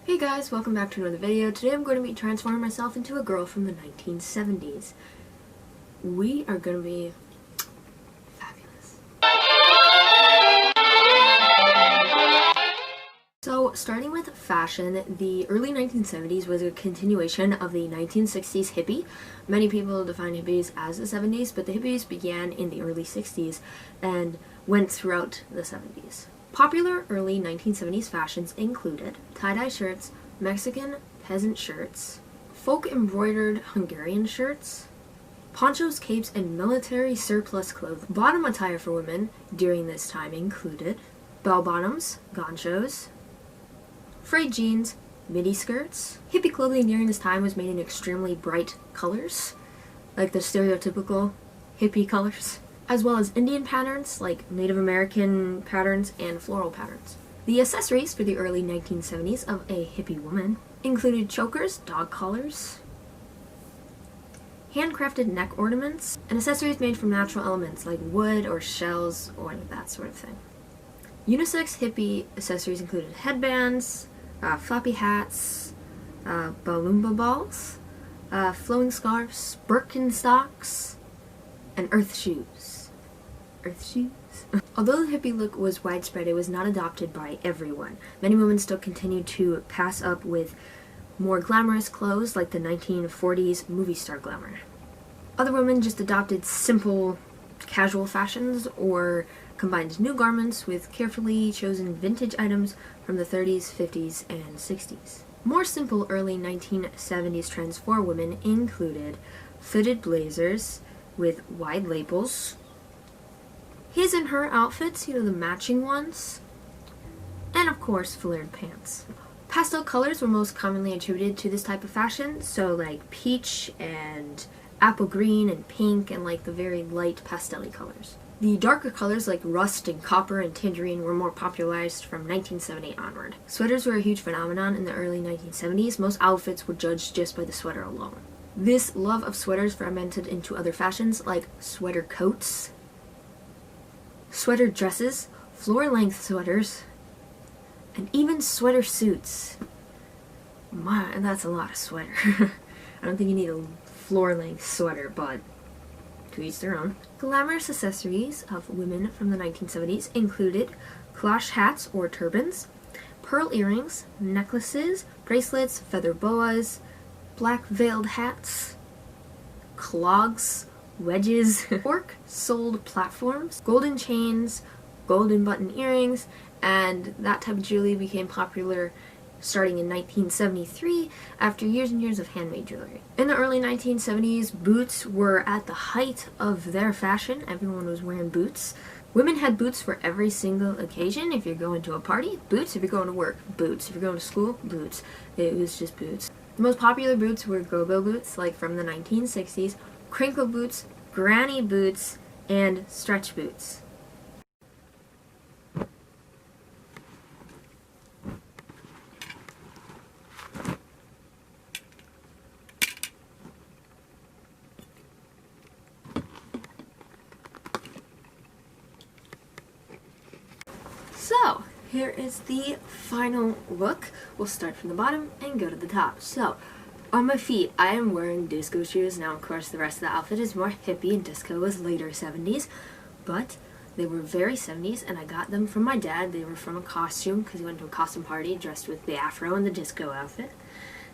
Hey guys, welcome back to another video. Today I'm going to be transforming myself into a girl from the 1970s. We are going to be fabulous. So, starting with fashion, the early 1970s was a continuation of the 1960s hippie. Many people define hippies as the 70s, but the hippies began in the early 60s and went throughout the 70s. Popular early 1970s fashions included tie-dye shirts, Mexican peasant shirts, folk embroidered Hungarian shirts, ponchos, capes, and military surplus clothing. Bottom attire for women during this time included bell-bottoms, ganchos, frayed jeans, midi skirts. Hippie clothing during this time was made in extremely bright colors, like the stereotypical hippie colors, as well as Indian patterns like Native American patterns and floral patterns. The accessories for the early 1970s of a hippie woman included chokers, dog collars, handcrafted neck ornaments, and accessories made from natural elements like wood or shells or that sort of thing. Unisex hippie accessories included headbands, floppy hats, balloomba balls, flowing scarves, Birkenstocks, and earth shoes. Although the hippie look was widespread, it was not adopted by everyone. Many women still continued to pass up with more glamorous clothes like the 1940s movie star glamour. Other women just adopted simple, casual fashions or combined new garments with carefully chosen vintage items from the 30s, 50s, and 60s. More simple early 1970s trends for women included fitted blazers with wide lapels, his and her outfits, the matching ones, and of course flared pants. Pastel colors were most commonly attributed to this type of fashion, so like peach and apple green and pink and like the very light pastel-y colors. The darker colors like rust and copper and tangerine were more popularized from 1970 onward. Sweaters were a huge phenomenon in the early 1970s. Most outfits were judged just by the sweater alone. This love of sweaters fermented into other fashions like sweater coats, sweater dresses, floor-length sweaters, and even sweater suits. Man, that's a lot of sweater. I don't think you need a floor-length sweater, but to each their own. Glamorous accessories of women from the 1970s included cloche hats or turbans, pearl earrings, necklaces, bracelets, feather boas, black veiled hats, clogs, wedges, cork-soled platforms, golden chains, golden button earrings, and that type of jewelry became popular starting in 1973 after years and years of handmade jewelry. In the early 1970s, boots were at the height of their fashion. Everyone was wearing boots. Women had boots for every single occasion. If you're going to a party, boots. If you're going to work, boots. If you're going to school, boots. It was just boots. The most popular boots were go-go boots, like from the 1960s, crinkle boots, granny boots, and stretch boots. So, here is the final look. We'll start from the bottom and go to the top. So, on my feet, I am wearing disco shoes. Now, of course, the rest of the outfit is more hippie, and disco was later 70s, but they were very 70s, and I got them from my dad. They were from a costume, because he went to a costume party dressed with the afro and the disco outfit,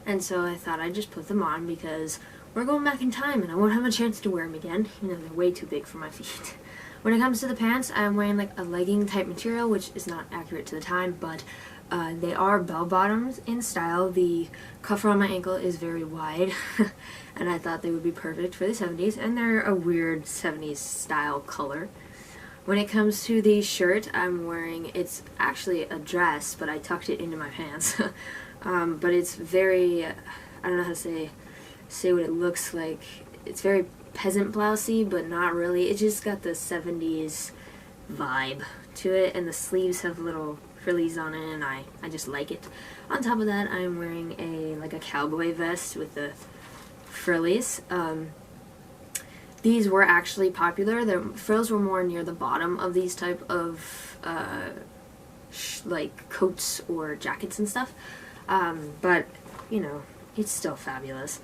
and so I thought I'd just put them on because we're going back in time, and I won't have a chance to wear them again. They're way too big for my feet. When it comes to the pants, I'm wearing like a legging type material, which is not accurate to the time, but they are bell bottoms in style. The cuff around my ankle is very wide, and I thought they would be perfect for the 70s, and they're a weird 70s style color. When it comes to the shirt I'm wearing, it's actually a dress, but I tucked it into my pants. But it's very, I don't know how to say what it looks like. It's very peasant blousey, but not really. It just got the 70s vibe to it, and the sleeves have little frillies on it, and I just like it. On top of that, I'm wearing a cowboy vest with the frillies. These were actually popular. The frills were more near the bottom of these type of like coats or jackets and stuff. But, you know, it's still fabulous.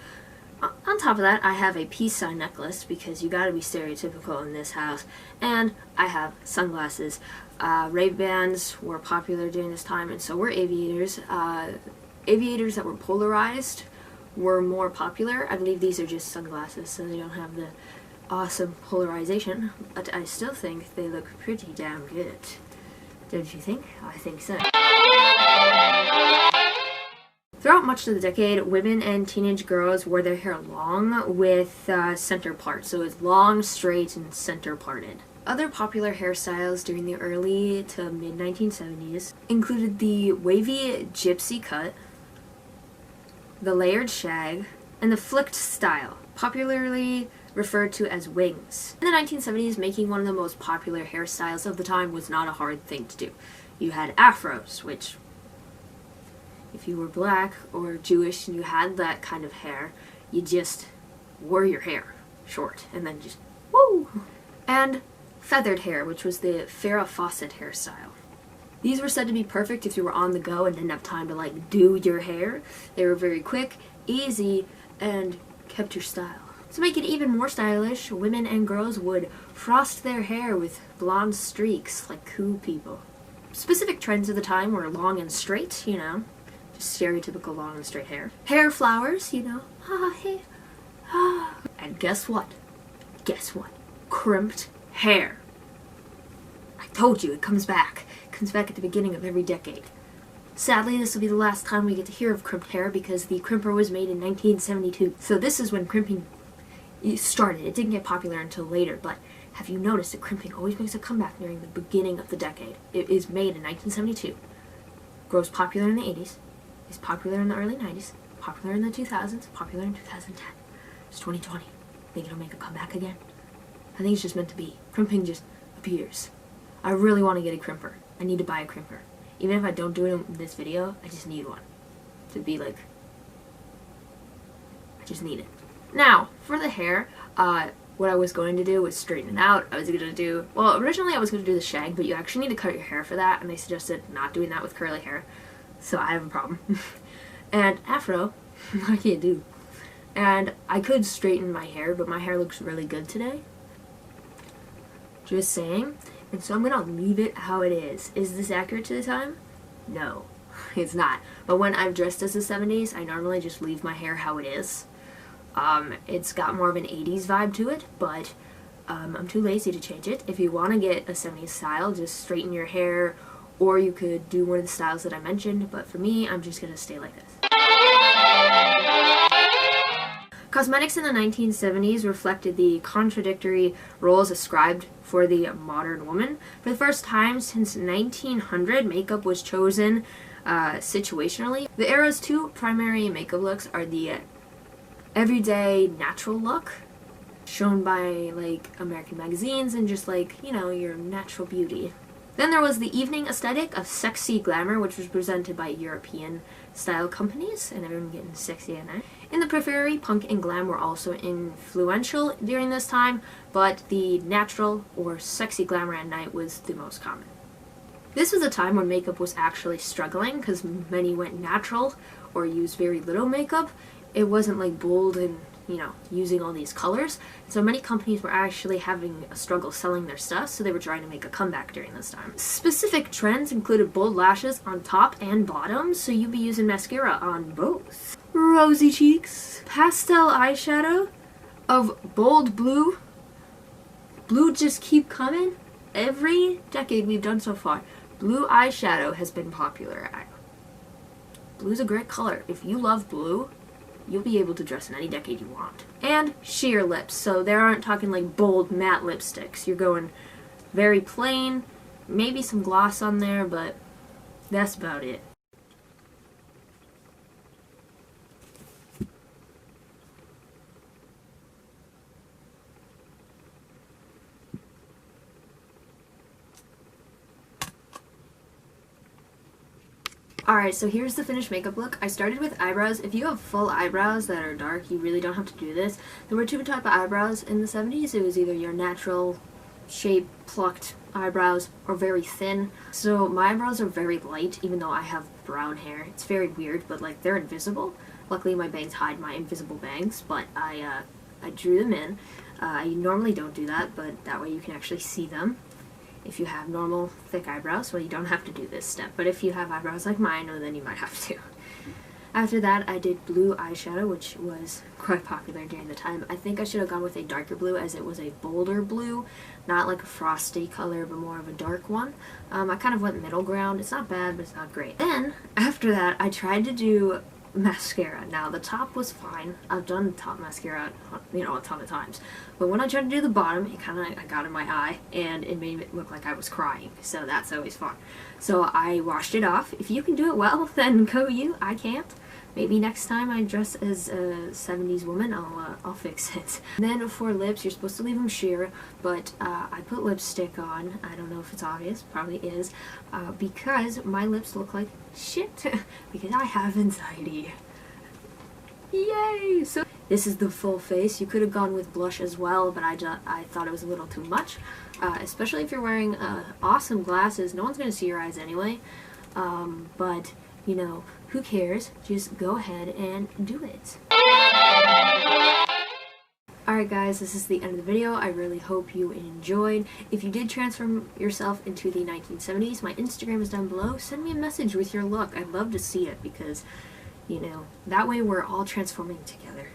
On top of that, I have a peace sign necklace because you gotta be stereotypical in this house. And I have sunglasses. Ray-Bans were popular during this time, and so were aviators. Aviators that were polarized were more popular. I believe these are just sunglasses, so they don't have the awesome polarization, but I still think they look pretty damn good. Don't you think? I think so. Throughout much of the decade, women and teenage girls wore their hair long with center part, so it's long, straight, and center parted. Other popular hairstyles during the early to mid-1970s included the wavy gypsy cut, the layered shag, and the flicked style, popularly referred to as wings. In the 1970s, making one of the most popular hairstyles of the time was not a hard thing to do. You had afros, which, if you were black or Jewish and you had that kind of hair, you just wore your hair short and then just woo! And feathered hair, which was the Farrah Fawcett hairstyle. These were said to be perfect if you were on the go and didn't have time to like do your hair. They were very quick, easy, and kept your style. To make it even more stylish, women and girls would frost their hair with blonde streaks like cool people. Specific trends of the time were long and straight, you know, just stereotypical long and straight hair. Hair flowers, you know, hey, and guess what? Guess what? Crimped hair. I told you, it comes back. It comes back at the beginning of every decade. Sadly, this will be the last time we get to hear of crimped hair because the crimper was made in 1972. So this is when crimping started. It didn't get popular until later, but have you noticed that crimping always makes a comeback during the beginning of the decade? It is made in 1972, grows popular in the 80s, is popular in the early 90s, popular in the 2000s, popular in 2010. It's 2020. Think it'll make a comeback again? I think it's just meant to be. Crimping just appears. I really want to get a crimper. I need to buy a crimper. Even if I don't do it in this video, I just need one. To be like, I just need it. Now, for the hair, what I was going to do was straighten it out. I was going to do, well, originally I was going to do the shag, but you actually need to cut your hair for that, and they suggested not doing that with curly hair. So I have a problem. And afro, I can't do. And I could straighten my hair, but my hair looks really good today. Just saying. And so I'm going to leave it how it is. Is this accurate to the time? No, it's not. But when I've dressed as the 70s, I normally just leave my hair how it is. It's got more of an 80s vibe to it, but I'm too lazy to change it. If you want to get a 70s style, just straighten your hair, or you could do one of the styles that I mentioned, but for me, I'm just going to stay like this. Cosmetics in the 1970s reflected the contradictory roles ascribed for the modern woman. For the first time since 1900, makeup was chosen situationally. The era's two primary makeup looks are the everyday natural look, shown by like American magazines and just like, you know, your natural beauty. Then there was the evening aesthetic of sexy glamour, which was presented by European style companies, and everyone getting sexy at night. In the periphery, punk and glam were also influential during this time, but the natural or sexy glamour at night was the most common. This was a time when makeup was actually struggling because many went natural or used very little makeup. It wasn't like bold and, you know, using all these colors. So many companies were actually having a struggle selling their stuff, so they were trying to make a comeback during this time. Specific trends included bold lashes on top and bottom, so you'd be using mascara on both. Rosy cheeks, pastel eyeshadow of bold blue. Blue just keep coming. Every decade we've done so far, blue eyeshadow has been popular. Blue's a great color. If you love blue, you'll be able to dress in any decade you want. And sheer lips, so they aren't talking like bold matte lipsticks. You're going very plain, maybe some gloss on there, but that's about it. Alright, so here's the finished makeup look. I started with eyebrows. If you have full eyebrows that are dark, you really don't have to do this. There were two types of eyebrows in the 70s. It was either your natural shape, plucked eyebrows or very thin. So my eyebrows are very light, even though I have brown hair. It's very weird, but like they're invisible. Luckily my bangs hide my invisible bangs, but I drew them in. I normally don't do that, but that way you can actually see them. If you have normal thick eyebrows, well, you don't have to do this step, but if you have eyebrows like mine, well, then you might have to. After that, I did blue eyeshadow, which was quite popular during the time. I think I should have gone with a darker blue, as it was a bolder blue, not like a frosty color, but more of a dark one. I kind of went middle ground. It's not bad, but it's not great. Then, after that, I tried to do mascara. Now, the top was fine. I've done top mascara, you know, a ton of times. But when I tried to do the bottom, I got in my eye, and it made it look like I was crying. So that's always fun. So I washed it off. If you can do it well, then go you. I can't. Maybe next time I dress as a 70s woman, I'll fix it. Then for lips, you're supposed to leave them sheer, but I put lipstick on. I don't know if it's obvious, probably is, because my lips look like shit, because I have anxiety. Yay! So this is the full face. You could have gone with blush as well, but I thought it was a little too much, especially if you're wearing awesome glasses. No one's going to see your eyes anyway, but you know, who cares? Just go ahead and do it. Alright guys, this is the end of the video. I really hope you enjoyed. If you did transform yourself into the 1970s, my Instagram is down below. Send me a message with your look. I'd love to see it because, you know, that way we're all transforming together.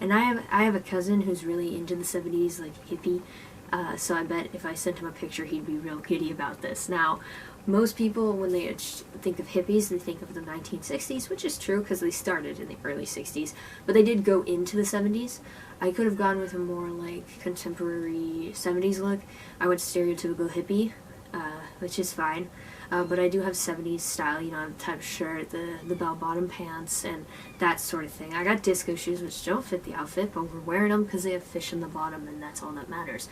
And I have a cousin who's really into the 70s, like hippie. So I bet if I sent him a picture, he'd be real giddy about this. Now, most people, when they think of hippies, they think of the 1960s, which is true because they started in the early 60s, but they did go into the 70s. I could have gone with a more like contemporary 70s look. I went stereotypical hippie, which is fine, but I do have 70s style, you know, type shirt, the bell-bottom pants, and that sort of thing. I got disco shoes, which don't fit the outfit, but we're wearing them because they have fish in the bottom, and that's all that matters.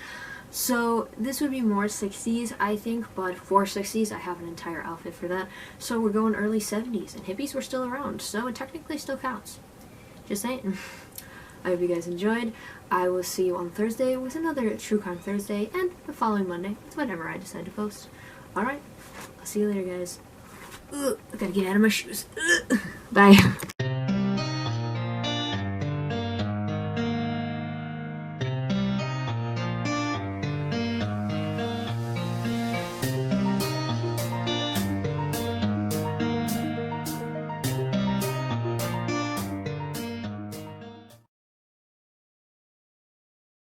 So this would be more 60s, I think, but for 60s, I have an entire outfit for that. So we're going early 70s, and hippies were still around, so it technically still counts. Just saying. I hope you guys enjoyed. I will see you on Thursday with another True Crime Thursday, and the following Monday with whatever I decide to post. Alright, I'll see you later, guys. I gotta get out of my shoes. Bye.